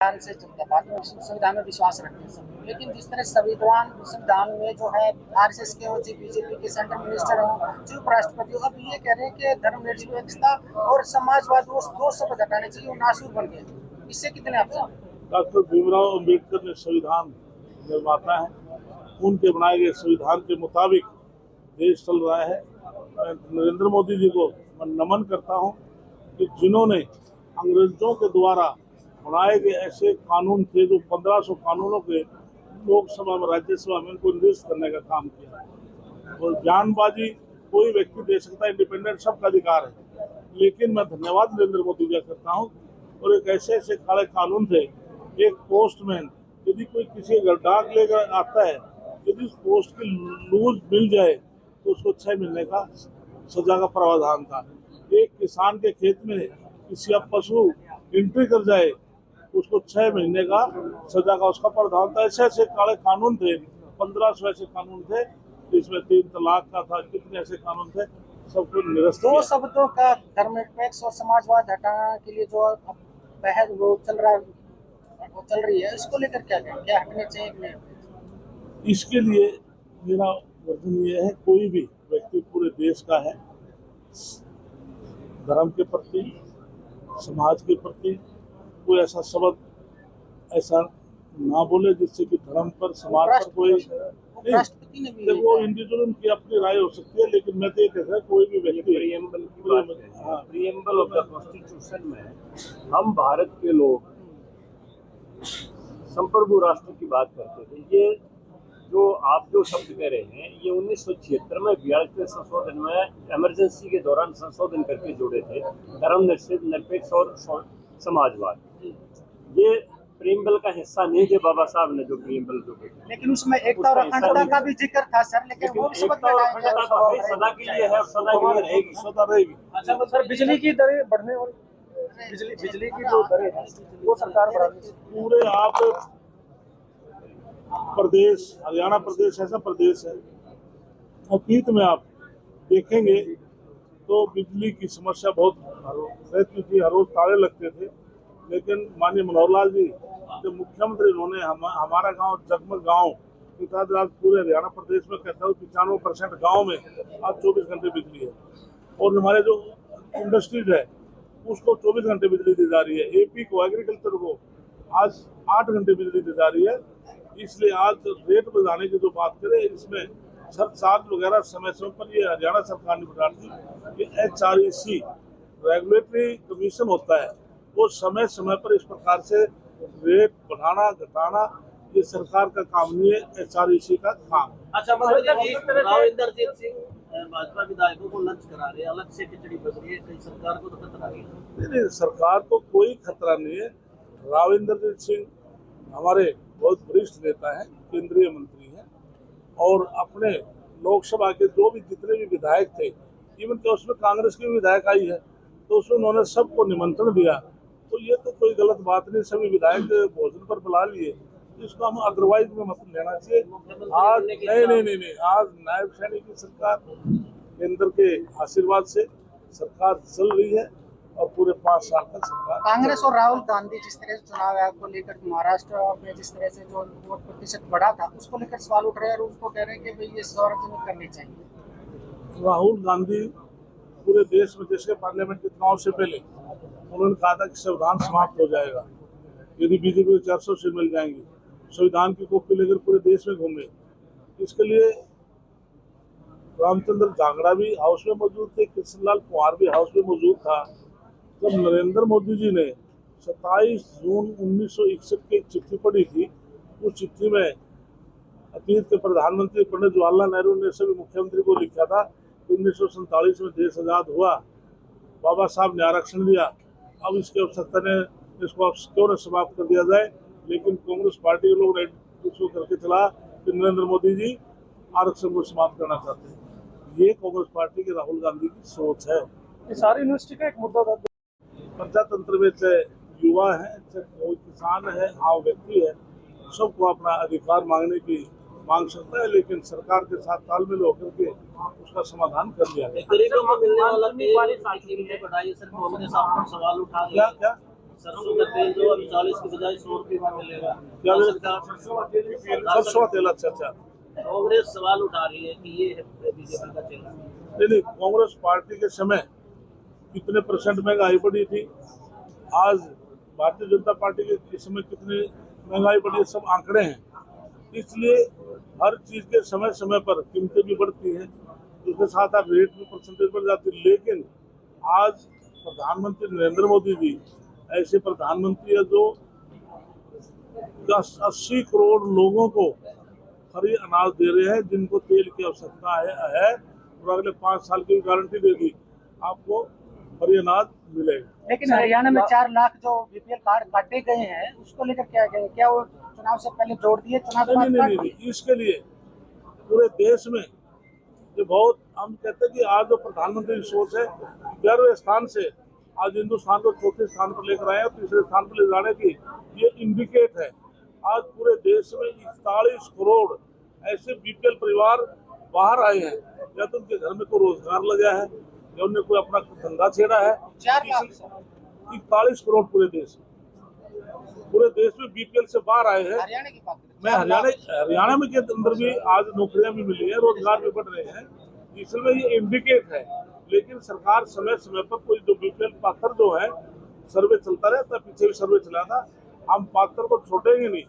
संविधान से चलता है, बाद में संविधान में विश्वास रखते हैं सब। लेकिन जिस तरह संविधान में जो है आरएसएस के हो, बीजेपी के सेंट्रल मिनिस्टर हो, जो उपराष्ट्रपति हो, अब ये कह रहे हैं कि धर्मनिरपेक्षता और समाजवाद वो दो शब्द हटाने चाहिए, वो नासूर बन गए। इससे कितने आप डॉक्टर भीमराव अम्बेडकर ने संविधान निर्माता है, उनके बनाए गए संविधान के मुताबिक देश चल रहा है। मैं नरेंद्र मोदी जी को नमन करता हूं कि जिन्होंने अंग्रेजों के द्वारा बनाए गए ऐसे कानून थे जो 1500 कानूनों के लोकसभा में राज्यसभा में उनको निरस्त करने का काम किया। और बयानबाजी कोई व्यक्ति दे सकता है, इंडिपेंडेंट सबका अधिकार है, लेकिन मैं धन्यवाद नरेंद्र मोदी जी करता हूँ। और एक ऐसे ऐसे काले कानून थे, एक पोस्टमैन यदि कोई किसी घर डाक लेकर आता है, यदि उस पोस्ट की लूज मिल जाए तो उसको 6 महीने का सजा का प्रावधान था। एक किसान के खेत में किसी अब पशु एंट्री कर जाए उसको 6 महीने का सजा का उसका प्रावधान था। ऐसे ऐसे काले कानून थे, 1500 ऐसे कानून थे, इसमें 3 तलाक का था, कितने ऐसे कानून थे, सबको निरस्त दो शब्दों का धर्मनिरपेक्ष और समाजवाद हटाने के लिए जो बहस वो चल रही है, इसको लेकर क्या हटने चाहिए? इसके लिए मेरा वर्जन ये है, कोई भी व्यक्ति पूरे देश का है, धर्म के प्रति, समाज के प्रति कोई ऐसा शब्द ऐसा ना बोले जिससे कि धर्म पर, समाज पर कोई नहीं। वो इंडिविजुअल उनकी अपनी राय हो सकती है, लेकिन मैं तो ये कह रहा कोई भी व्यक्ति प्रीएम्बल ऑफ द कॉन्स्टिट्यूशन में हम भारत के लोग संप्रभु राष्ट्र की बात करते थे। ये जो आप जो शब्द कह रहे हैं, ये 1976 में 42वें संशोधन में इमरजेंसी के दौरान संशोधन करके जोड़े थे, धर्म निरपेक्ष और समाजवाद। ये प्रीएम्बल का हिस्सा नहीं थे बाबा साहब ने जो प्रीएम्बल जो कहते, लेकिन उसमें एकता और अखंडता का भी जिक्र था सर। लेकिन वो एकता और अखंडता तो सदा के लिए है और सदा के लिए रहेगी, सदा रहेगी। अच्छा सर, बिजली की दरें बढ़ने और बिजली की जो दरें हैं वो सरकार बढ़ा रही है। पूरे आप प्रदेश, हरियाणा प्रदेश ऐसा प्रदेश है, अतीत में आप देखेंगे तो बिजली की समस्या बहुत रहती थी, हर रोज ताले लगते थे। लेकिन माननीय मनोहर लाल जी जब मुख्यमंत्री, उन्होंने हमारा गांव जगमग गांव आज पूरे हरियाणा प्रदेश में कहता हूँ 95% गाँव में आज 24 घंटे बिजली है। और हमारे जो इंडस्ट्रीज है उसको 24 घंटे बिजली दी जा रही है। एपी को, एग्रीकल्चर को आज 8 घंटे बिजली दी जा रही है। इसलिए आज रेट बढ़ाने की जो बात करें, इसमें सरचार्ज वगैरह समय समय पर ये हरियाणा सरकार ने बढ़ा दी। ये HREC रेगुलेटरी कमीशन होता है, वो समय समय पर इस प्रकार से रेट बढ़ाना घटाना ये सरकार का काम नहीं है, HREC का काम। अच्छा, राविंदरजीत सिंह भाजपा विधायकों को लंच करा रहे हैं, अलग से खिचड़ी बच रही है, कहीं सरकार को तो खतरा है? नहीं, सरकार को कोई खतरा नहीं है। राविंदरजीत सिंह हमारे बहुत वरिष्ठ नेता है, केंद्रीय मंत्री हैं, और अपने लोकसभा के जो भी जितने भी विधायक थे, इवन तो उसमें कांग्रेस की विधायक आई है, तो उसमें उन्होंने सबको निमंत्रण दिया। तो ये तो कोई गलत बात नहीं, सभी विधायक भोजन पर बुला लिए, इसको हम अदरवाइज में मत लेना चाहिए। आज नहीं, आज नायब सैनिक की सरकार, केंद्र के आशीर्वाद से सरकार चल रही है और पूरे 5 साल तक सरकार। कांग्रेस और राहुल गांधी जिस तरह से चुनाव आयोग को लेकर महाराष्ट्र में जिस तरह से जो वोट प्रतिशत बढ़ा था, उसको लेकर सवाल उठ रहे हैं और उसको कह रहे हैं कि भाई ये सार्वजनिक करनी चाहिए। राहुल गांधी पूरे देश में, देश के पार्लियामेंट के चुनाव से पहले उन्होंने कहा था कि संविधान समाप्त हो जाएगा यदि बीजेपी को 400 सीट मिल जाएंगी। संविधान की कॉपी लेकर पूरे देश में घूमे। इसके लिए रामचंद्र जांगड़ा भी हाउस में मौजूद थे, कृष्णलाल कुमार भी हाउस में मौजूद था। जब नरेंद्र मोदी जी ने 27 जून 1961 की एक चिट्ठी पढ़ी थी, उस चिट्ठी में अतीत के प्रधानमंत्री पंडित जवाहरलाल नेहरू ने सभी मुख्यमंत्री को लिखा था 1947 में देश आजाद हुआ, बाबा साहब ने आरक्षण दिया, अब इसकी आवश्यकता ने इसको अब क्यों न समाप्त कर दिया जाए। लेकिन कांग्रेस पार्टी के लोग इसको करके चला कि नरेंद्र मोदी जी आरक्षण को समाप्त करना चाहते हैं। ये कांग्रेस पार्टी के राहुल गांधी की सोच है। ये सारी यूनिवर्सिटी का एक मुद्दा था। प्रजातंत्र में चाहे युवा है, चाहे कोई किसान है, आम व्यक्ति है, सबको अपना अधिकार मांगने की मांग सकता है, लेकिन सरकार के साथ तालमेल होकर के उसका समाधान कर लिया गया। गरीबों को मिलने वाला सरसों का तेल जो अब 40 की बजाय 100 रुपये में मिलेगा, क्या मिलेगा? सरसों सरसों तेल, अच्छा। कांग्रेस सवाल उठा रही है कि ये है बीजेपी का चेहरा। नहीं, कांग्रेस पार्टी के समय कितने % महंगाई बढ़ी थी, आज भारतीय जनता पार्टी के समय कितनी महंगाई बढ़ी, सब आंकड़े हैं। इसलिए हर चीज के समय समय पर कीमतें भी बढ़ती हैं, उसके साथ साथ रेट भी % बढ़ जाती है। लेकिन आज प्रधानमंत्री नरेंद्र मोदी जी ऐसे प्रधानमंत्री है जो 80 करोड़ लोगों को फ्री अनाज दे रहे हैं, जिनको तेल की आवश्यकता है और अगले 5 साल की गारंटी दे दी, आपको फ्री अनाज मिलेगा। लेकिन हरियाणा में 4 लाख जो बीपीएल कार्ड काटे गए हैं, उसको लेकर क्या कहेंगे? क्या वो चुनाव से पहले जोड़ दिए, चुनाव के बाद काट दिए? नहीं, इसके लिए पूरे देश में ये बहुत, हम कहते हैं कि आज जो प्रधानमंत्री की सोच है 11वें स्थान से आज हिंदुस्तान को 4थे स्थान पर लेकर आए, 3रे स्थान पर ले जाने की ये इंडिकेट है। आज पूरे देश में 41 करोड़ ऐसे बीपीएल परिवार बाहर आए हैं, या तो उनके घर में कोई रोजगार लगा है या उन्हें कोई अपना धंधा छेड़ा है। 4 लाख 41 करोड़ पूरे देश में बीपीएल से बाहर आए हैं। हरियाणा की बात करें, मैं हरियाणा में के अंदर भी आज नौकरियां भी मिली है, रोजगार भी बढ़ रहे हैं, इसलिए ये इंडिकेट है। लेकिन सरकार समय समय पर कोई जो बीपीएल पात्र जो है, सर्वे चलता रहता, पीछे भी सर्वे चला था, हम पात्र को छोड़ेंगे नहीं।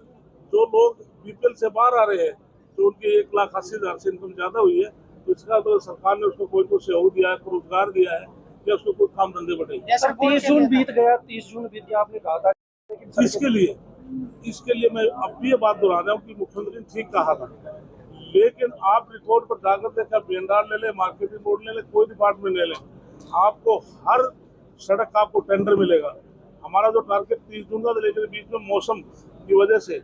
जो लोग बीपीएल से बाहर आ रहे हैं, तो उनकी 1,80,000 से इनकम ज्यादा हुई है, तो इसका तो सरकार ने उसको कोई सहयोग दिया है, कोई रोजगार दिया है, या उसको कोई काम धंधे बढ़ेंगे। जैसे 30 जून बीत गया, 30 जून बीत गया, आपने कहा था इसके लिए मैं अब भी ये बात दोहरा रहा हूँ कि मुख्यमंत्री ने ठीक कहा था, लेकिन आप रिकॉर्ड पर जाकर देखा, बीएनआर ले ले, मार्केटिंग बोर्ड ले ले, कोई डिपार्टमेंट ले ले, आपको हर सड़क का आपको टेंडर मिलेगा। हमारा जो टारगेट 30 जून का, लेकिन बीच में मौसम की वजह से,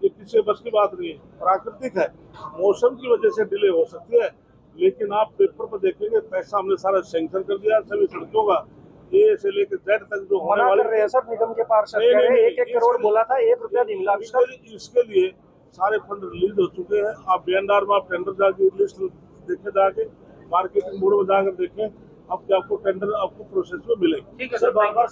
ये किसी बस की बात नहीं है, प्राकृतिक है, मौसम की वजह से डिले हो सकती है। लेकिन आप पेपर पर देखेंगे, पैसा हमने सारा सैंक्शन कर दिया सभी सड़कों का, ए से लेकर जेड तक जो होने वाले कर रहे हैं सर, निगम के पार्षद कह रहे हैं 1-1 करोड़ बोला था, 1 रुपया नहीं मिला अभी तक। इसके लिए सारे फंड रिलीज हो चुके हैं। आप बीएनआर में आप टेंडर जाके लिस्ट देखे, जाके मार्केटिंग बोर्ड में जाकर देखें, अब आपको टेंडर आपको प्रोसेस में मिलेगा। ठीक है सर, बार-बार